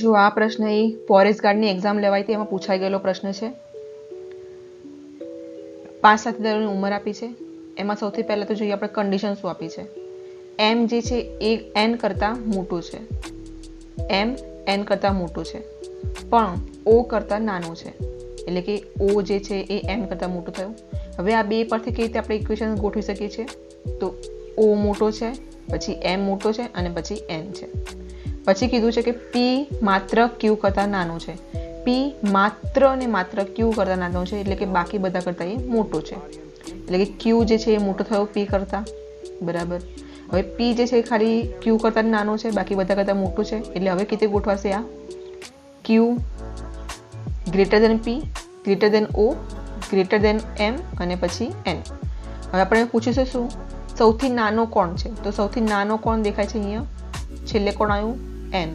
જો આ પ્રશ્ન એ ફોરેસ્ટ ગાર્ડની એક્ઝામ લેવાઈ હતી એમાં પૂછાઈ ગયેલો પ્રશ્ન છે. 5 સાથીદારોની ઉંમર આપી છે. એમાં સૌથી પહેલાં તો જોઈએ આપણે કન્ડિશન શું આપી છે. એમ જે છે એ એન કરતાં મોટું છે. એમ એન કરતાં મોટું છે પણ ઓ કરતાં નાનું છે. એટલે કે ઓ જે છે એ એમ કરતાં મોટું થયું. હવે આ બે પરથી કેવી રીતે આપણે ઇક્વેશન ગોઠવી શકીએ છીએ? તો ઓ મોટો છે, પછી એમ મોટો છે અને પછી એન છે. પછી કીધું છે કે પી માત્ર ક્યુ કરતાં નાનું છે. પી માત્ર ને માત્ર ક્યુ કરતાં નાનું છે, એટલે કે બાકી બધા કરતાં એ મોટો છે. એટલે કે ક્યુ જે છે એ મોટો થયો પી કરતાં, બરાબર. હવે પી જે છે ખાલી ક્યુ કરતાં નાનું છે, બાકી બધા કરતાં મોટું છે. એટલે હવે કેવી રીતે ગોઠવાશે આ? ક્યુ ગ્રેટર દેન પી, ગ્રેટર દેન ઓ, ગ્રેટર દેન એમ અને પછી એન. હવે આપણે પૂછીશું શું? સૌથી નાનો કોણ છે? તો સૌથી નાનો કોણ દેખાય છે અહીંયા? છેલ્લે કોણ આવ્યું? એન.